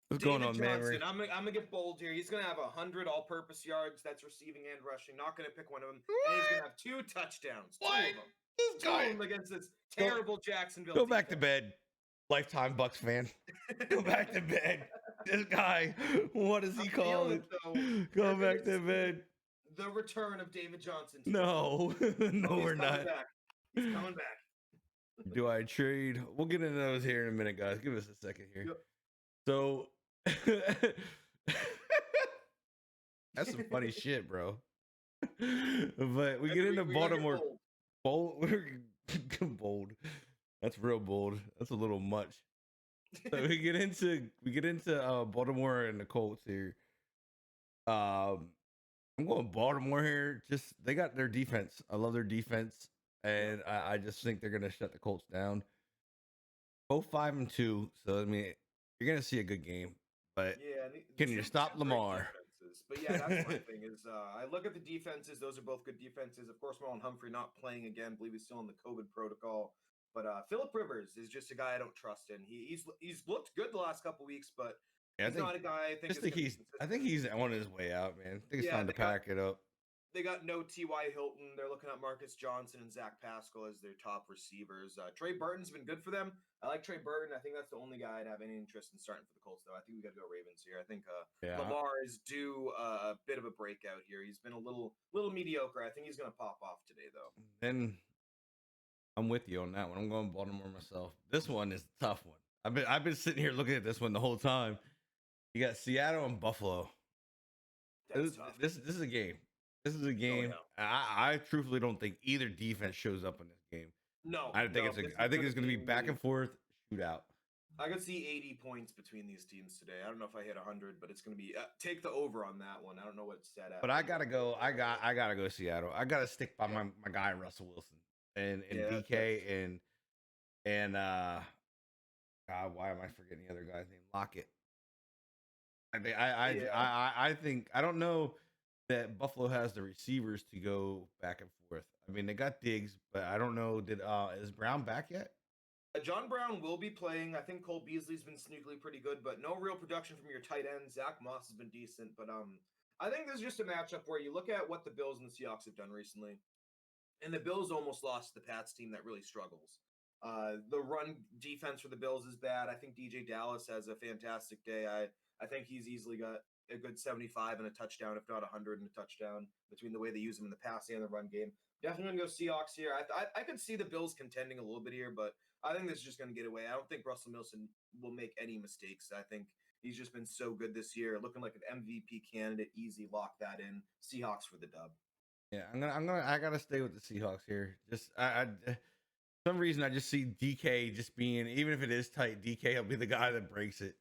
What's going David on, man? Johnson, I'm gonna get bold here. He's gonna have 100 all-purpose yards. That's receiving and rushing. Not gonna pick one of them, and he's gonna have 2 touchdowns. Two What? of them. This Two of guy. them against this Go- terrible Jacksonville. Go back to defense. bed, lifetime Bucks fan. Go back to bed. This guy, what does he I'm call feeling it? it, though. Go We're back gonna to see bed. The return of David Johnson. to No, no, Oh, he's we're coming not. back. He's coming back. Do I trade? We'll get into those here in a minute, guys. Give us a second here. Yep. So, that's some funny shit, bro. But we get into We gotta get Baltimore. bold. We're bold. That's real bold. That's a little much. So we get into Baltimore and the Colts here. I'm going Baltimore here. Just they got their defense. I love their defense, and I just think they're gonna shut the Colts down. Both 5-2, so I mean you're gonna see a good game. But Yeah, can you stop two great Lamar? defenses. But yeah, that's my thing. Is I look at the defenses; those are both good defenses. Of course, Marlon Humphrey not playing again. I believe he's still in the COVID protocol. But Philip Rivers is just a guy I don't trust in. He's looked good the last couple weeks, but Yeah, he's not a guy I think. just is think gonna be I think consistent. he's on his way out, man. I think it's Yeah, time to pack it up. they got no T.Y. Hilton. They're looking at Marcus Johnson and Zach Pascal as their top receivers. Trey Burton's been good for them. I like Trey Burton. I think that's the only guy I'd have any interest in starting for the Colts, though. I think we got to go Ravens here. I think Yeah. Lamar is due a bit of a breakout here. He's been a little mediocre. I think he's going to pop off today, though. Then I'm with you on that one. I'm going Baltimore myself. This one is a tough one. I've been sitting here looking at this one the whole time. You got Seattle and Buffalo. That's tough. This is a game. This is a game. I truthfully don't think either defense shows up in this game. No, I think it's going to be back and forth shootout. I could see 80 points between these teams today. I don't know if I hit 100, but it's going to be take the over on that one. I don't know what it's set at. But I gotta go. I gotta go Seattle. I gotta stick by my guy Russell Wilson and DK and God, why am I forgetting the other guy's name? Lockett. I think I don't know that Buffalo has the receivers to go back and forth. I mean, they got Diggs, but I don't know. Is Brown back yet? John Brown will be playing. I think Cole Beasley's been sneakily pretty good, but no real production from your tight end. Zach Moss has been decent, but I think this is just a matchup where you look at what the Bills and the Seahawks have done recently, and the Bills almost lost to the Pats team that really struggles. The run defense for the Bills is bad. I think DJ Dallas has a fantastic day. I think he's easily got a good 75 and a touchdown, if not 100 and a touchdown, between the way they use him in the pass and the run game. Definitely going to go Seahawks here. I could see the Bills contending a little bit here, but I think this is just going to get away. I don't think Russell Wilson will make any mistakes. I think he's just been so good this year, looking like an MVP candidate. Easy, lock that in. Seahawks for the dub. Yeah, I gotta stay with the Seahawks here. Just some reason I just see DK just being, even if it is tight, DK will be the guy that breaks it.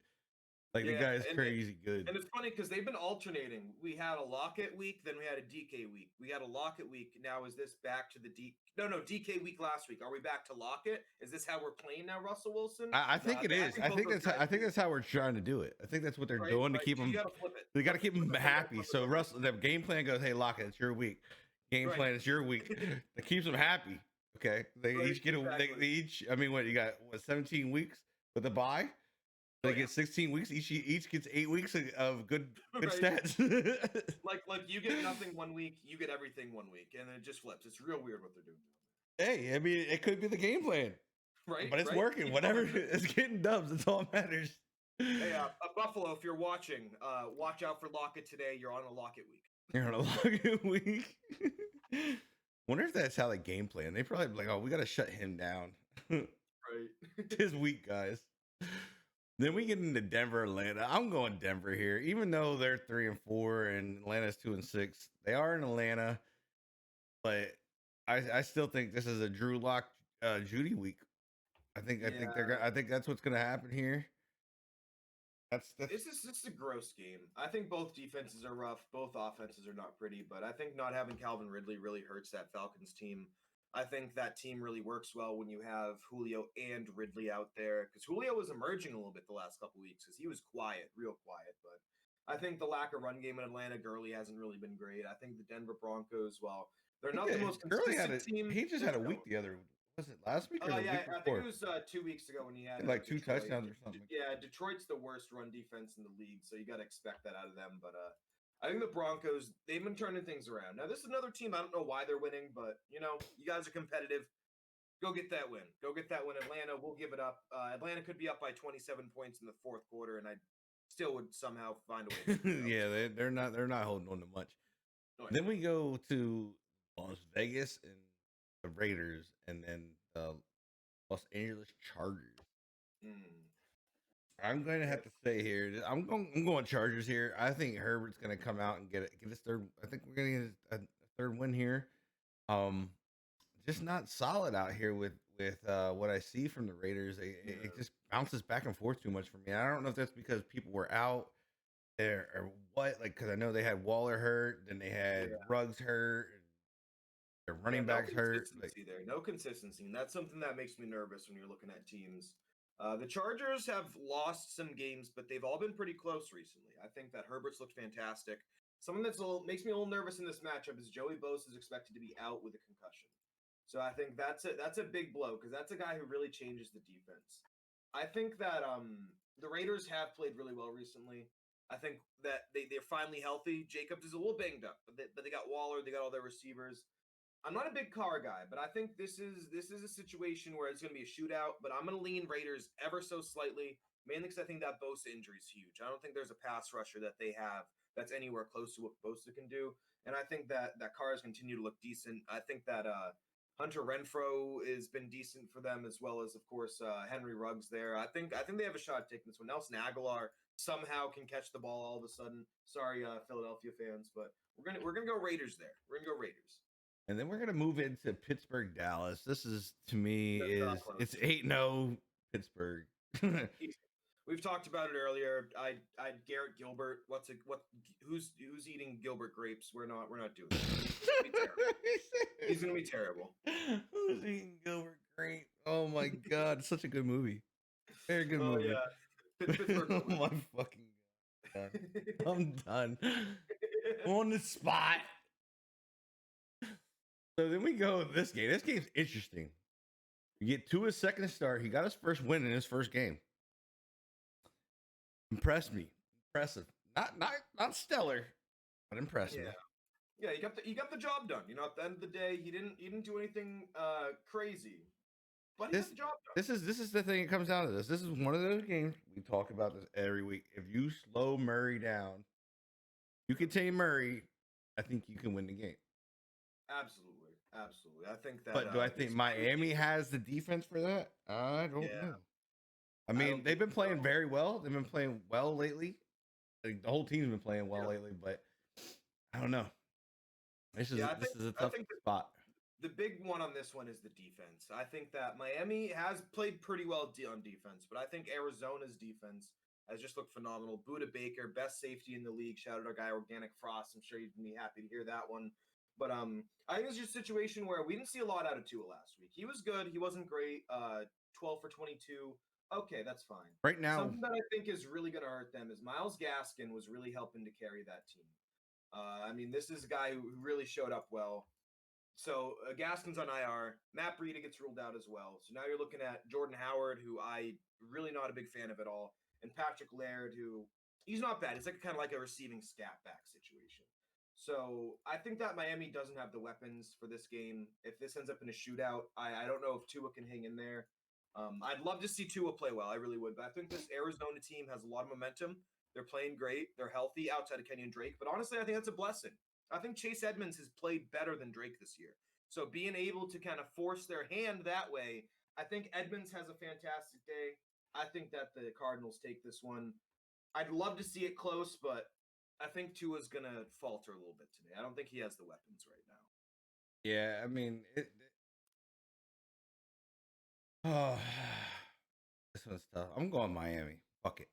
Like the Yeah, guy's and crazy good. and it's funny because they've been alternating. We had a Lockett week, then we had a DK week. We had a Lockett week. Now is this back to the No, DK week last week. Are we back to Lockett? Is this how we're playing now, Russell Wilson? I think it I is. think both those guys I think do, that's how we're trying to do it. I think that's what they're right? doing to Right. keep So you them. got to flip it. They got to keep them They gotta happy. flip it, So flip it. Russell, the game plan goes, "Hey, Lockett, it's your week. Game Right. plan, it's your week." It keeps them happy. Okay, they Right, each get a. They exactly. each. I mean, what you got? What 17 weeks with a bye? They Oh, yeah. get 16 weeks. Each gets 8 weeks of good Right. stats. Like you get nothing one week, you get everything one week, and then it just flips. It's real weird what they're doing. Hey, I mean, it could be the game plan, Right. but it's right? working. Keep Whatever, going. it's getting dubs. That's all that matters. Hey, Buffalo, if you're watching, watch out for Lockett today. You're on a Lockett week. You're on a long week. Wonder if that's how they game plan. They probably be like, "Oh, we got to shut him down." Right. His week, guys. Then we get into Denver, Atlanta. I'm going Denver here, even though they're 3-4 and Atlanta's 2-6. They are in Atlanta, but I still think this is a Drew Lock, Judy week. I think that's what's gonna happen here. That's This is a gross game. I think both defenses are rough. Both offenses are not pretty, but I think not having Calvin Ridley really hurts that Falcons team. I think that team really works well when you have Julio and Ridley out there because Julio was emerging a little bit the last couple weeks because he was quiet, real quiet. But I think the lack of run game in Atlanta, Gurley hasn't really been great. I think the Denver Broncos, well, they're not the most consistent team. He just had a week the other. Was it last week or the Yeah, week I think before? it was 2 weeks ago when he had Like 2 Detroit. touchdowns or something. Yeah, Detroit's the worst run defense in the league, so you got to expect that out of them. But I think the Broncos, they've been turning things around. Now, this is another team. I don't know why they're winning, but you guys are competitive. Go get that win. Go get that win, Atlanta. We'll give it up. Atlanta could be up by 27 points in the fourth quarter, and I still would somehow find a way. Yeah, they're not holding on to much. Oh, yeah. Then we go to Las Vegas and the Raiders, and then Los Angeles Chargers. I'm going to have to say here, I'm going Chargers here. I think Herbert's going to come out and get his third. I think we're going to get a third win here. Just not solid out here with what I see from the Raiders. It just bounces back and forth too much for me. I don't know if that's because people were out there or what. Like, because I know they had Waller hurt, then they had Ruggs hurt, and their running backs hurt. No consistency, and that's something that makes me nervous when you're looking at teams. The Chargers have lost some games, but they've all been pretty close recently. I think that Herbert's looked fantastic. Something that makes me a little nervous in this matchup is Joey Bosa is expected to be out with a concussion. So I think that's a big blow because that's a guy who really changes the defense. I think that the Raiders have played really well recently. I think that they're finally healthy. Jacobs is a little banged up, but they got Waller, they got all their receivers. I'm not a big Carr guy, but I think this is a situation where it's going to be a shootout. But I'm going to lean Raiders ever so slightly, mainly because I think that Bosa injury is huge. I don't think there's a pass rusher that they have that's anywhere close to what Bosa can do, and I think that Carr has continued to look decent. I think that Hunter Renfrow has been decent for them, as well as, of course, Henry Ruggs there. I think they have a shot at taking this one. Nelson Aguilar somehow can catch the ball all of a sudden. Sorry, Philadelphia fans, but we're gonna go Raiders there. We're gonna go Raiders. And then we're gonna move into Pittsburgh, Dallas. This is to me it's 8-0 Pittsburgh. We've talked about it earlier. I Garrett Gilbert. Who's eating Gilbert grapes? We're not doing that. He's gonna be terrible. Who's eating Gilbert grapes? Oh my god, such a good movie. Very good movie. Yeah. Oh my fucking god. I'm done. On the spot. So then we go with this game. This game's interesting. You get to his second start. He got his first win in his first game. Impressed me. Impressive. Not stellar, but impressive. Yeah, you got the job done. At the end of the day, he didn't do anything crazy. But he got the job done. This is the thing that comes down to this. This is one of those games we talk about this every week. If you slow Murray down, you contain Murray, I think you can win the game. Absolutely. I think that. But do I think Miami has the defense for that? I don't know. I mean, they've been playing very well. They've been playing well lately. Like, the whole team's been playing well lately, but I don't know. This is a tough spot. The big one on this one is the defense. I think that Miami has played pretty well on defense, but I think Arizona's defense has just looked phenomenal. Buda Baker, best safety in the league. Shout out our guy Organic Frost. I'm sure you'd be happy to hear that one. But I think it's just a situation where we didn't see a lot out of Tua last week. He was good. He wasn't great. 12 for 22. Okay, that's fine. Right now, Something that I think is really going to hurt them is Myles Gaskin was really helping to carry that team. I mean, this is a guy who really showed up well. So Gaskin's on IR. Matt Breida gets ruled out as well. So now you're looking at Jordan Howard, who I really not a big fan of at all, and Patrick Laird, who he's not bad. It's like kind of like a receiving scat back situation. So I think that Miami doesn't have the weapons for this game. If this ends up in a shootout, I don't know if Tua can hang in there. I'd love to see Tua play well. I really would. But I think this Arizona team has a lot of momentum. They're playing great. They're healthy outside of Kenyon Drake. But honestly, I think that's a blessing. I think Chase Edmonds has played better than Drake this year. So being able to kind of force their hand that way, I think Edmonds has a fantastic day. I think that the Cardinals take this one. I'd love to see it close, but I think Tua's going to falter a little bit today. I don't think he has the weapons right now. yeah, I mean, oh, this one's tough. I'm going Miami. Fuck it.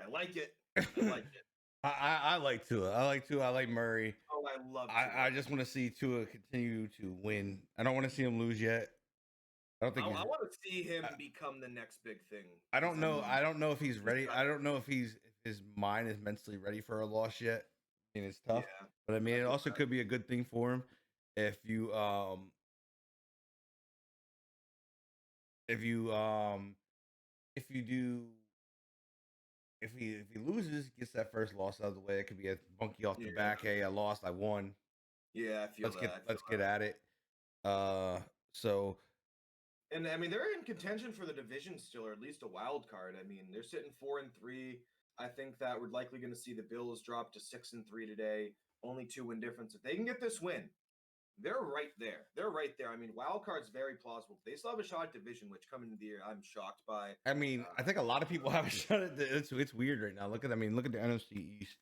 I like it. I like it. I like Tua. I like Tua. I like Murray. Oh, I love Tua. I just want to see Tua continue to win. I don't want to see him lose yet. I don't think I want to see him become the next big thing. I don't know. I don't know if he's ready. I don't know if his mind is mentally ready for a loss yet. I mean, it's tough. Yeah. But I mean, it also could be a good thing for him if you if he loses, gets that first loss out of the way, it could be a monkey off the back. Hey, I lost, I won. Yeah, I feel let's get at it. So and I mean they're in contention for the division still, or at least a wild card. I mean, they're sitting 4-3. I think that we're likely going to see the Bills drop to 6-3 today. Only 2-win difference. If they can get this win, they're right there. They're right there. I mean, wild card's very plausible. They still have a shot at division, which coming into the year, I'm shocked by. I mean, I think a lot of people have a shot at it's weird right now. Look at the NFC East.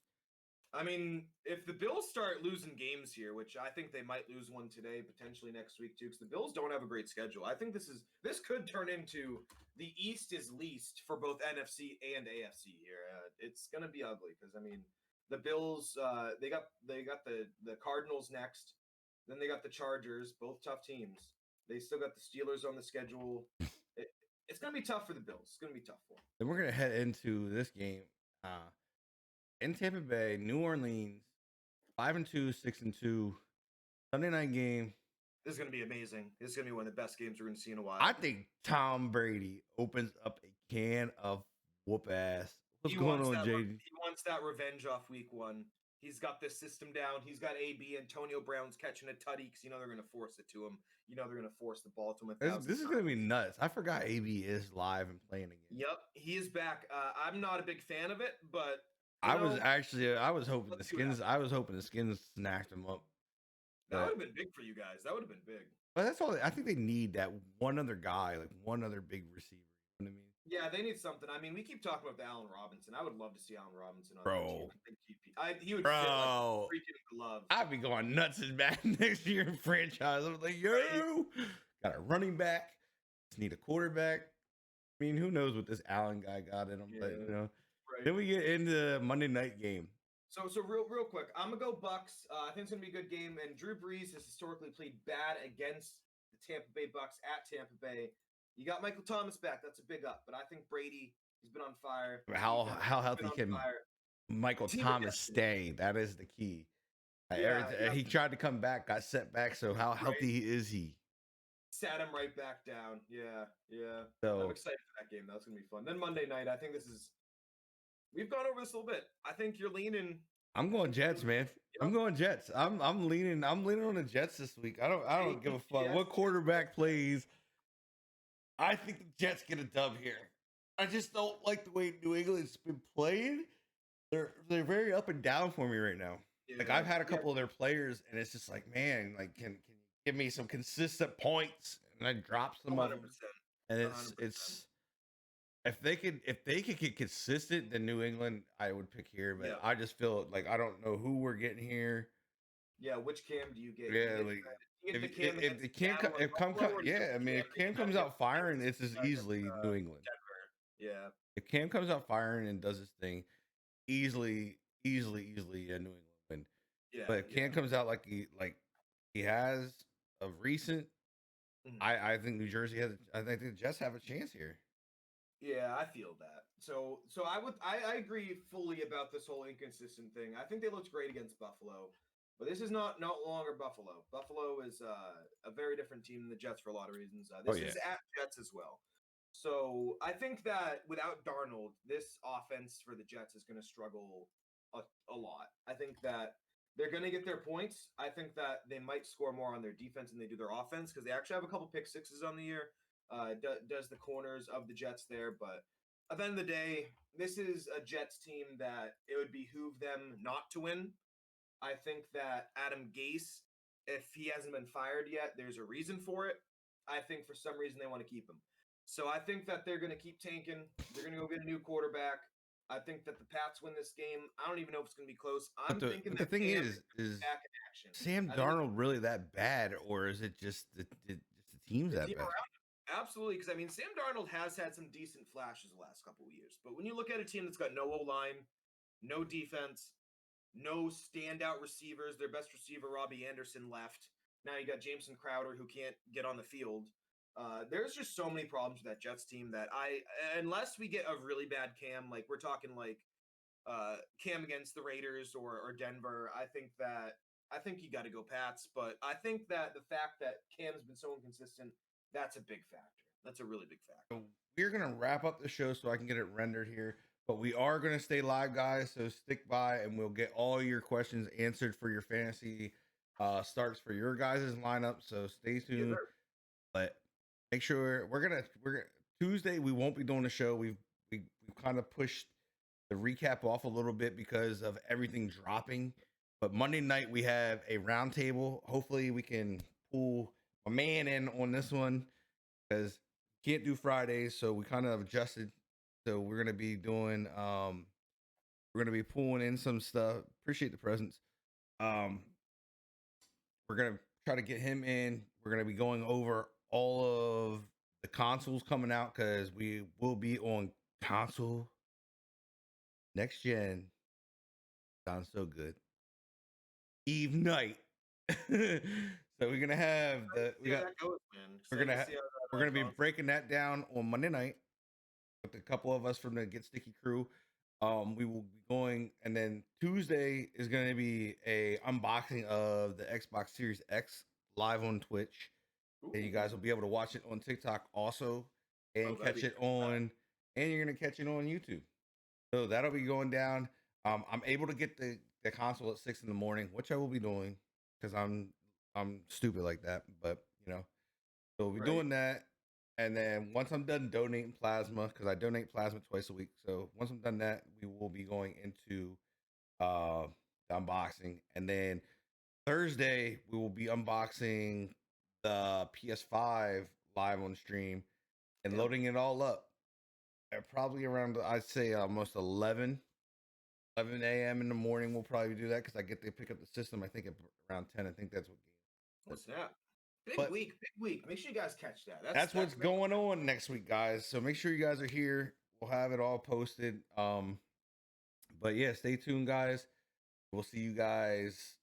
I mean, if the Bills start losing games here, which I think they might lose one today, potentially next week too, because the Bills don't have a great schedule. I think this could turn into the East is least for both NFC and AFC here. It's gonna be ugly because I mean the Bills they got the Cardinals next, then they got the Chargers, both tough teams. They still got the Steelers on the schedule. It's gonna be tough for the Bills. It's gonna be tough for them. Then we're gonna head into this game. In Tampa Bay, New Orleans, 5-2, 6-2, Sunday night game. This is going to be amazing. This is going to be one of the best games we're going to see in a while. I think Tom Brady opens up a can of whoop ass. What's going on, JD? He wants that revenge off week 1. He's got this system down. He's got AB. Antonio Brown's catching a tutty because they're going to force it to him. They're going to force the ball to him. This is going to be nuts. I forgot AB is live and playing again. Yep, he is back. I'm not a big fan of it, but I was hoping the Skins snatched him up. That would have been big for you guys. That would have been big. But that's all. I think they need that one other guy, like one other big receiver. You know what I mean? Yeah, they need something. I mean, we keep talking about the Allen Robinson. I would love to see Allen Robinson on Bro. he would fit like a freaking glove. I'd be going nuts and back next year in franchise. I was like, yo, got a running back. Just need a quarterback. I mean, who knows what this Allen guy got in him? Yeah. But Right. Then we get into the Monday night game. So real quick, I'm gonna go Bucks. I think it's gonna be a good game. And Drew Brees has historically played bad against the Tampa Bay Bucks at Tampa Bay. You got Michael Thomas back. That's a big up. But I think Brady, he's been on fire. How healthy can Michael Thomas stay? That is the key. He tried to come back, got set back. So how healthy is he? Sat him right back down. Yeah. So I'm excited for that game. That's gonna be fun. Then Monday night, I think we've gone over this a little bit. I think you're leaning. I'm going Jets, man. I'm going Jets. I'm leaning on the Jets this week. I don't give a fuck what quarterback plays. I think the Jets get a dub here. I just don't like the way New England's been playing. They're very up and down for me right now. Yeah, like I've had a couple of their players, and it's just like, man, like can you give me some consistent points? And I drop some 100%. And it's if they could get consistent, then New England I would pick here. But I just feel like I don't know who we're getting here. Yeah, which Cam do you get? Yeah, if Cam comes out firing, it's as easily New England. Denver. Yeah. If Cam comes out firing and does his thing, easily a New England win. Yeah, But if yeah. Cam comes out like he has of recent, Mhm. I think New Jersey has. I think the Jets have a chance here. Yeah, I feel that. So I agree fully about this whole inconsistent thing. I think they looked great against Buffalo, but this is not no longer Buffalo. Buffalo is a very different team than the Jets for a lot of reasons. Oh This yeah, is at Jets as well. So I think that without Darnold, this offense for the Jets is going to struggle a lot. I think that they're going to get their points. I think that they might score more on their defense than they do their offense because they actually have a couple pick sixes on the year. Does the corners of the Jets there, but at the end of the day, this is a Jets team that it would behoove them not to win. I think that Adam Gase, if he hasn't been fired yet, there's a reason for it. I think for some reason they want to keep him. So I think that they're going to keep tanking. They're going to go get a new quarterback. I think that the Pats win this game. I don't even know if it's going to be close. but I'm thinking the that thing Cam is back in action. Sam I think Darnold really that bad, or is it just the team's the that team bad? around him. Absolutely, because I mean, Sam Darnold has had some decent flashes the last couple of years, but when you look at a team that's got no O line, no defense, no standout receivers, their best receiver Robbie Anderson left. Now you got Jameson Crowder who can't get on the field. There's just so many problems with that Jets team that unless we get a really bad Cam, like we're talking like Cam against the Raiders or Denver, I think you got to go Pats. But I think that the fact that Cam's been so inconsistent, that's a big factor. That's a really big factor. So we're gonna wrap up the show so I can get it rendered here. But we are gonna stay live, guys. So stick by, and we'll get all your questions answered for your fantasy starts for your guys' lineup. So stay tuned. Yes, But make sure we're gonna Tuesday. We won't be doing the show. We've kind of pushed the recap off a little bit because of everything dropping. But Monday night we have a roundtable. Hopefully we can pull a man in on this one because can't do Fridays, so we kind of adjusted. So we're gonna be doing we're gonna be pulling in some stuff. Appreciate the presence. Um we're gonna try to get him in. We're gonna be going over all of the consoles coming out because we will be on console next gen. Sounds so good. Eve night. So we're gonna have the we see how got that goes, man. we're Excited gonna to ha- see how we're that gonna be goes. breaking that down on Monday night with a couple of us from the Get Sticky crew. We will be going, and then Tuesday is going to be a unboxing of the Xbox Series X live on Twitch, and you guys will be able to watch it on TikTok also, and that'd catch be it on, and you're gonna catch it on YouTube. So that'll be going down. I'm able to get the console at 6 in the morning, which I will be doing because I'm stupid like that, but you know, so we'll be Right. doing that. And then once I'm done donating plasma, because I donate plasma twice a week. So once I'm done that, we will be going into the unboxing. And then Thursday, we will be unboxing the PS5 live on stream and Yep. loading it all up. At probably around, I'd say almost 11 a.m. in the morning. We'll probably do that because I get to pick up the system, I think, at around 10. I think that's what. Oh, snap. Big But- week, big week. Make sure you guys catch that. That's what's big. going on next week, guys. So make sure you guys are here. We'll have it all posted. But yeah, stay tuned, guys. We'll see you guys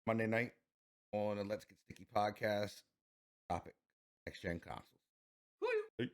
Monday night on the Let's Get Sticky podcast topic, next gen consoles.